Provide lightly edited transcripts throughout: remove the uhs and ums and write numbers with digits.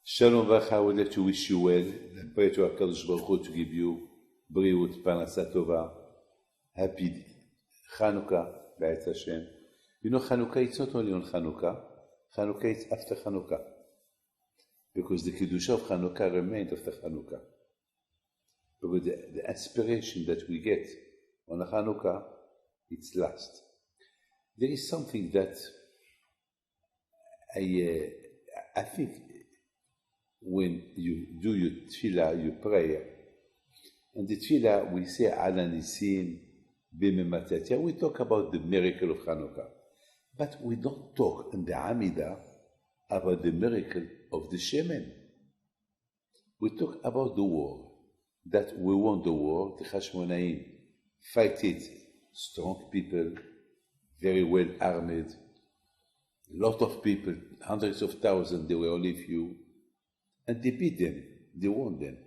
Shalom Vach, I would like to wish you well and pray to HaKadosh Baruch Hu to give you Briut, Parnasa Tova, happy Chanukkah, B'ez Hashem. You know, Chanukkah, it's not only on Chanukkah. Chanukkah, it's after Chanukkah. Because the Kiddush of Chanukkah remained after Chanukkah. Because the aspiration that we get on Chanukkah, it's last. There is something that I think when you do your tefillah, your prayer, and the tefillah we say Ala Nisim B'Mematzatya, we talk about the miracle of Hanukkah, but we don't talk in the Amidah about the miracle of the Shemen. We talk about the war, that we won the war, the Hashmonaim fight it, strong people, very well armed, lot of people, hundreds of thousands, there were only few, and they beat them, they won them.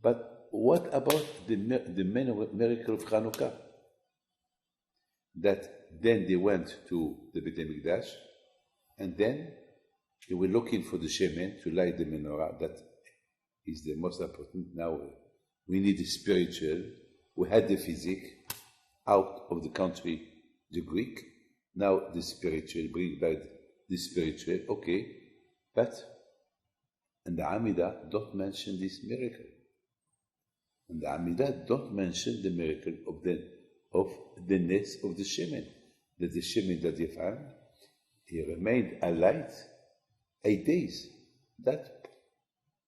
But what about the miracle of Hanukkah? That then they went to the Beit HaMikdash, and then they were looking for the Shemen to light the menorah. That is the most important. Now we need the spiritual. We had the physic out of the country, the Greek. Now the spiritual, bring back the spiritual. Okay, but and the Amidah don't mention this miracle. And the Amidah don't mention the miracle of the nest of the Shemen. That the Shemen that they found, he remained alight 8 days. That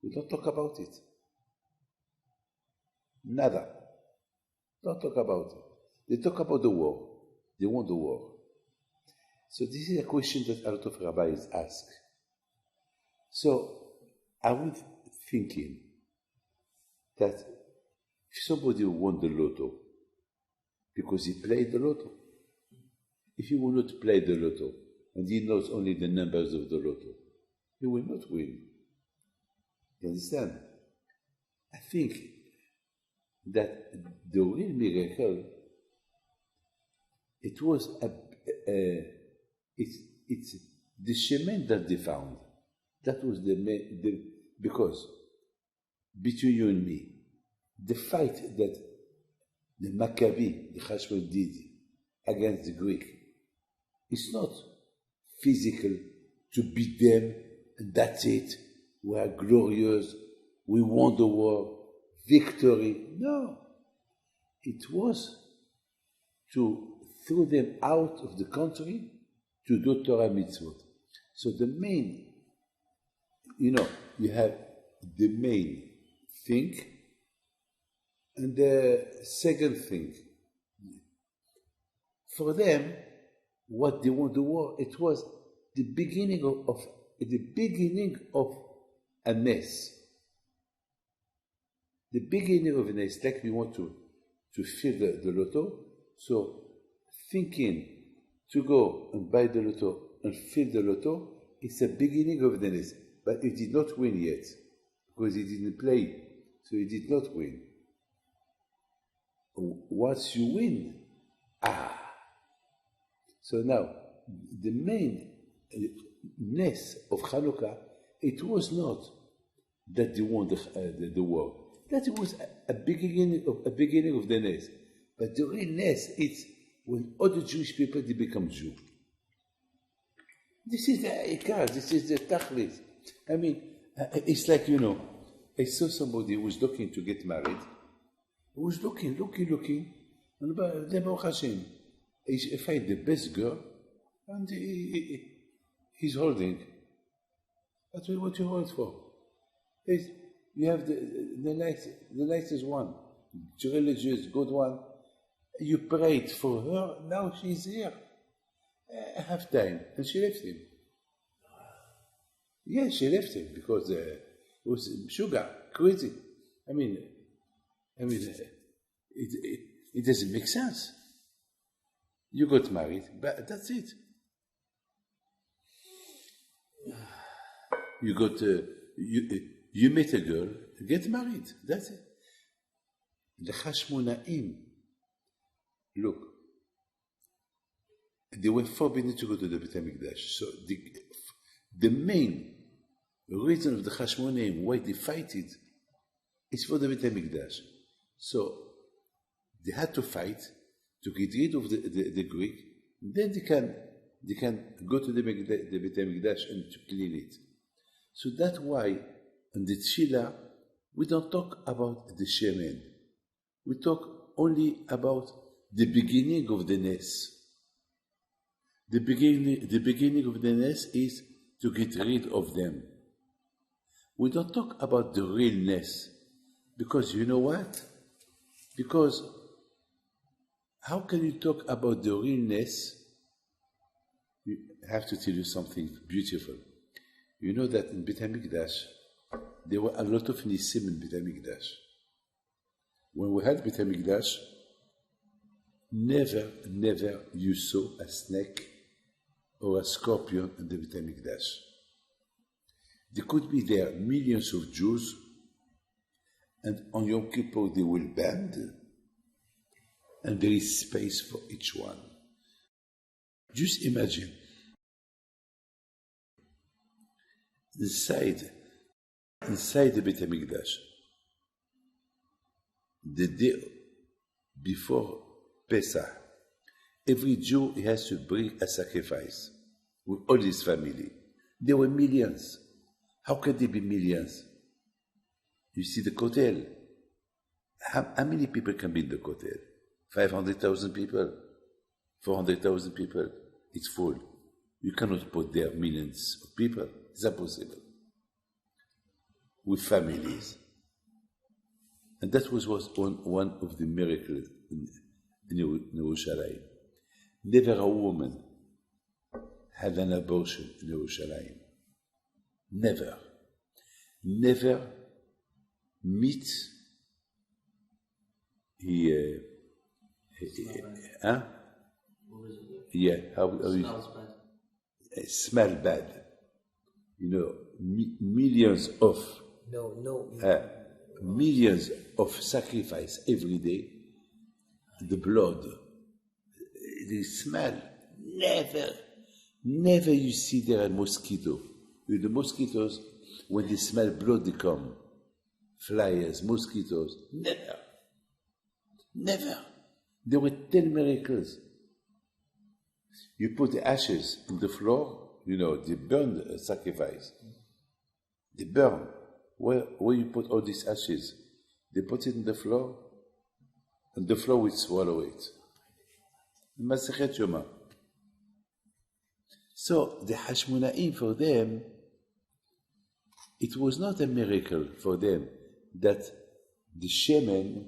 we don't talk about it. Nada. Don't talk about it. They talk about the war. They won the war. So this is a question that a lot of rabbis ask. So I was thinking that if somebody won the lotto because he played the lotto, if he will not play the lotto and he knows only the numbers of the lotto, he will not win. You understand? I think that the real miracle, it was it's the Shemen that they found. That was because between you and me, the fight that the Maccabi, the Hashmonaim did against the Greek, it's not physical to beat them and that's it. We are glorious. We won the war. Victory. No. It was to throw them out of the country to do Torah mitzvot. So the main, you have the main thing and the second thing. For them, what they won the war, it was the beginning of a mess. The beginning of a mess, like we want to fill the lotto. So thinking to go and buy the lotto and fill the lotto, it's the beginning of the mess. But he did not win yet, because he didn't play, so he did not win. Once you win, so now, the main ness of Hanukkah, it was not that they won the war. That it was a beginning of the ness. But the real ness, it's when other Jewish people, they become Jew. This is the ikar, this is the tachlis. I mean, it's like, I saw somebody who was looking to get married, who was looking, and Baruch Hashem, he find the best girl, and he's holding. What you hold for? You have the nicest one, religious, good one. You prayed for her, now she's here. Half time, and she left him. Yeah, she left him because it was sugar, crazy. I mean, it doesn't make sense. You got married, but that's it. You got you met a girl, get married. That's it. The Hashmonaim, look, they were forbidden to go to the Beit HaMikdash. So the main The reason of the Hashmonaim, why they fight it, is for the Beit HaMikdash. So they had to fight to get rid of the Greek. Then they can go to the Beit HaMikdash and to clean it. So that's why in the Tefillah we don't talk about the Shemen. We talk only about the beginning of the Nes. The beginning of the Nes is to get rid of them. We don't talk about the realness, because you know what? Because how can you talk about the realness? I have to tell you something beautiful. You know that in Beit HaMikdash, there were a lot of nisim in Beit HaMikdash. When we had Beit HaMikdash, never you saw a snake or a scorpion in the Beit HaMikdash. There could be there millions of Jews, and on Yom Kippur they will band, and there is space for each one. Just imagine, inside the Beit HaMikdash, the day before Pesach, every Jew has to bring a sacrifice with all his family. There were millions. How can there be millions? You see the Kotel. How many people can be in the Kotel? 500,000 people? 400,000 people? It's full. You cannot put there millions of people. It's impossible. With families. And that was one of the miracles in Yerushalayim. Never a woman had an abortion in Yerushalayim. Never meet huh? Yeah, how Smells bad. Smell bad. You know, millions of millions of sacrifice every day. The blood, the smell. Never you see there a mosquito. The mosquitoes, when they smell blood, they come. Flies, mosquitoes. Never. There were 10 miracles. You put the ashes in the floor, they burn the sacrifice. They burn. Where you put all these ashes? They put it in the floor, and the floor will swallow it. Masechet Yoma. So the Hashmonaim, for them, it was not a miracle for them that the shemen,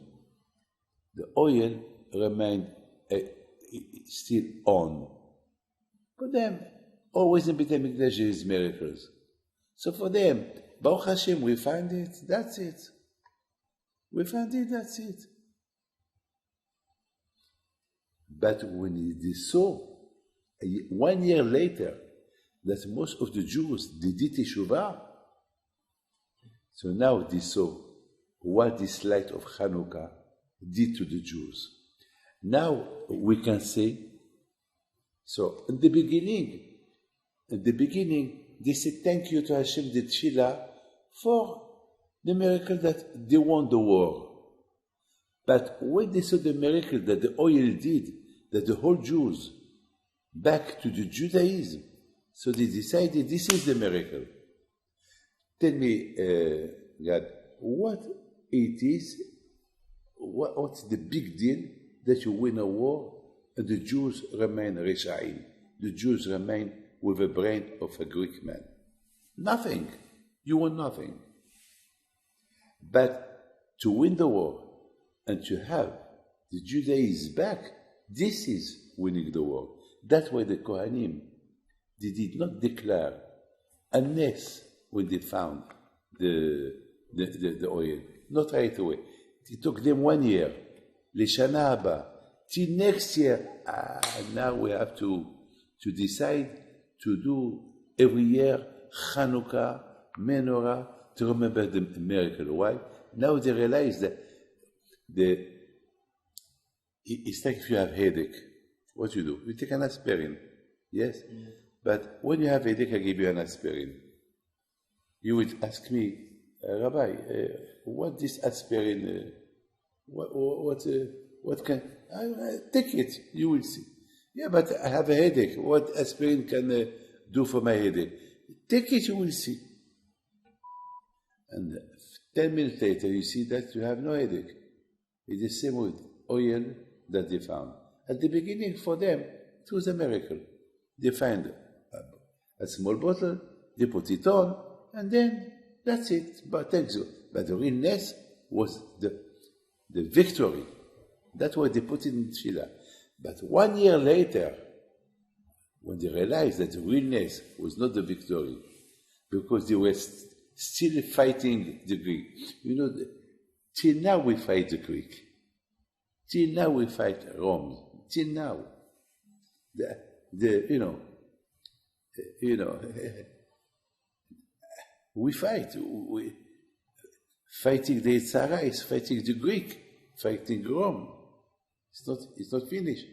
the oil, remained still on. For them, always in Beit HaMikdash there is miracles. So for them, Baruch Hashem, we find it, that's it. We find it, that's it. But when they saw, 1 year later, that most of the Jews, they did Teshuvah, so now they saw what this light of Chanukkah did to the Jews. Now we can say, so in the beginning, they said thank you to Hashem, the Tefillah, for the miracle that they won the war. But when they saw the miracle that the oil did, that the whole Jews back to the Judaism, so they decided this is the miracle. Tell me, God, what it is, what's the big deal that you win a war and the Jews remain Reshaim? The Jews remain with the brain of a Greek man. Nothing. You won nothing. But to win the war and to have the Judaism back, this is winning the war. That's why the Kohanim, they did not declare unless when they found the oil. Not right away. It took them 1 year. L'shana haba. Till next year, now we have to decide to do every year Chanukkah, Menorah, to remember the miracle. Why? Now they realize that it's like if you have headache. What you do? You take an aspirin. Yes? But when you have headache, I give you an aspirin. You would ask me, Rabbi, what this aspirin, what can, take it, you will see. Yeah, but I have a headache. What aspirin can do for my headache? Take it, you will see. And 10 minutes later, you see that you have no headache. It's the same with oil that they found. At the beginning, for them, it was a miracle. They find a small bottle, they put it on, and then that's it. But thanks you. But the realness was the victory. That's why they put it in Tefillah. But 1 year later, when they realized that the realness was not the victory, because they were still fighting the Greek. You know, till now we fight the Greek. Till now we fight Rome. Till now. We fight. Fighting the Tzara is fighting the Greek, fighting Rome. It's not finished.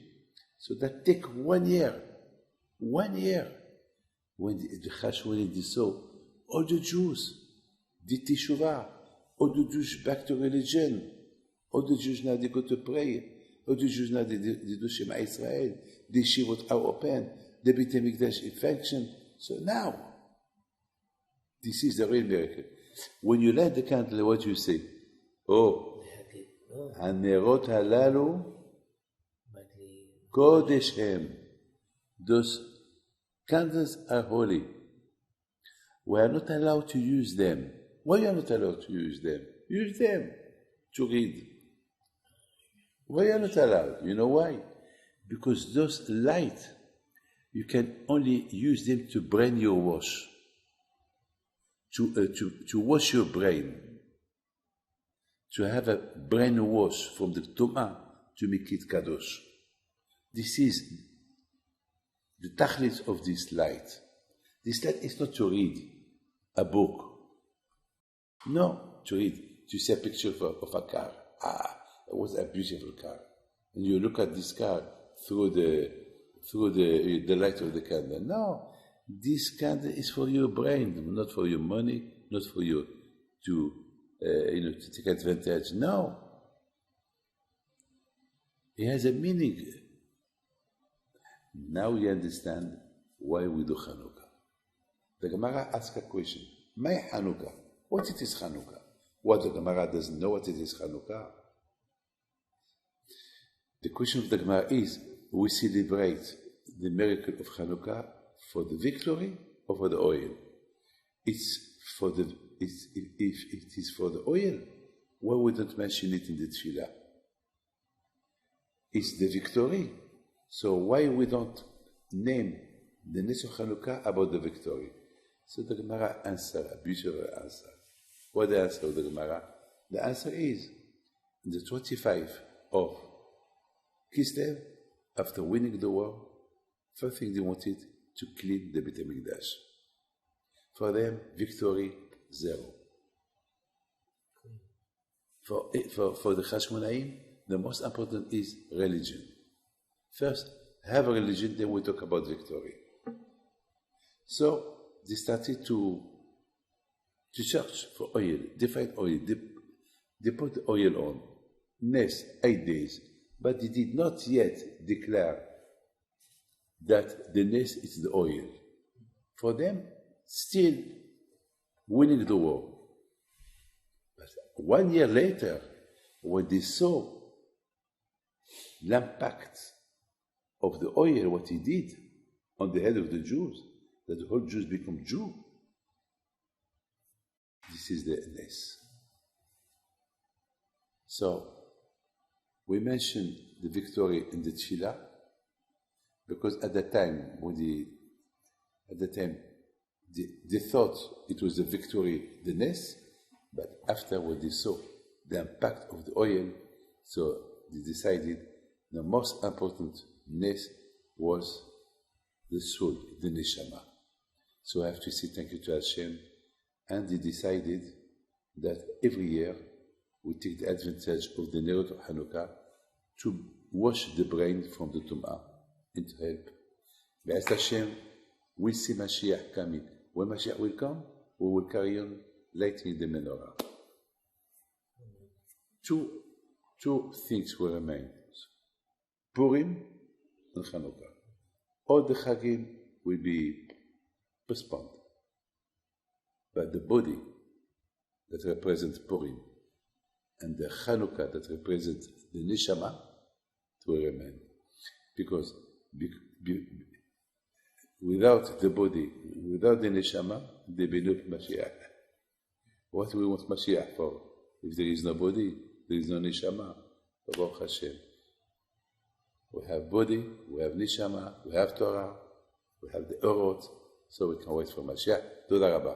So that take 1 year. 1 year. When the Hashmonaim saw all the Jews did Teshuvah, all the Jews back to religion, all the Jews now they go to pray, all the Jews now they do Shema Israel, the Shivot are open, the Beit HaMikdash is function. So now, this is the real miracle. When you light the candle, what you say? Oh, Hanerot halalu kodesh hem. Those candles are holy. We are not allowed to use them. Why are you not allowed to use them? Use them to read. Why are you not allowed? You know why? Because those light, you can only use them to brain your wash, to wash your brain, to have a brain wash from the Tumah to make it Kadosh. This is the tachlis of this light. This light is not to read a book. No, to read, to see a picture of a car. It was a beautiful car. And you look at this car through the light of the candle. No, this candle is for your brain, not for your money, not for you to take advantage. No. It has a meaning. Now you understand why we do Chanukkah. The Gemara asks a question. My Chanukkah. What it is Chanukkah? What the Gemara doesn't know what it is Chanukkah. The question of the Gemara is, we celebrate the miracle of Chanukkah for the victory or for the oil? If it is for the oil, why we don't mention it in the Tefillah? It's the victory. So why we don't name the Nes of Chanukkah about the victory? So the Gemara answer, a beautiful answer. What the answer of the Gemara? The answer is, in the 25th of Kislev, after winning the war, first thing they wanted to clean the Beit HaMikdash. For them, victory, 0. For the Hashmonaim, the most important is religion. First, have a religion, then we talk about victory. So, they started to search for oil. They find oil. They put the oil on. Next 8 days. But they did not yet declare that the nest is the oil. For them, still winning the war. But 1 year later, when they saw the impact of the oil, what he did on the head of the Jews, that the whole Jews become Jew, this is the nest. So, we mentioned the victory in the Tefillah, because at the time, they thought it was the victory, the Nes, but after when they saw the impact of the oil, so they decided the most important Nes was the soul, the Neshama. So I have to say thank you to Hashem, and they decided that every year we take the advantage of the Nerot of Hanukkah to wash the brain from the Tum'ah and to help. Be'ez Hashem, we'll see Mashiach coming. When Mashiach will come, we will carry on lighting the menorah. Two things will remain: Purim and Chanukkah. All the Chagim will be postponed, but the body that represents Purim and the Chanukkah that represents the Neshama will remain. Because without the body, without the Neshama, there will be no Mashiach. What do we want Mashiach for? If there is no body, there is no Neshama. Baruch Hashem. We have body, we have Neshama, we have Torah, we have the Orot, so we can wait for Mashiach. Toda Rabba.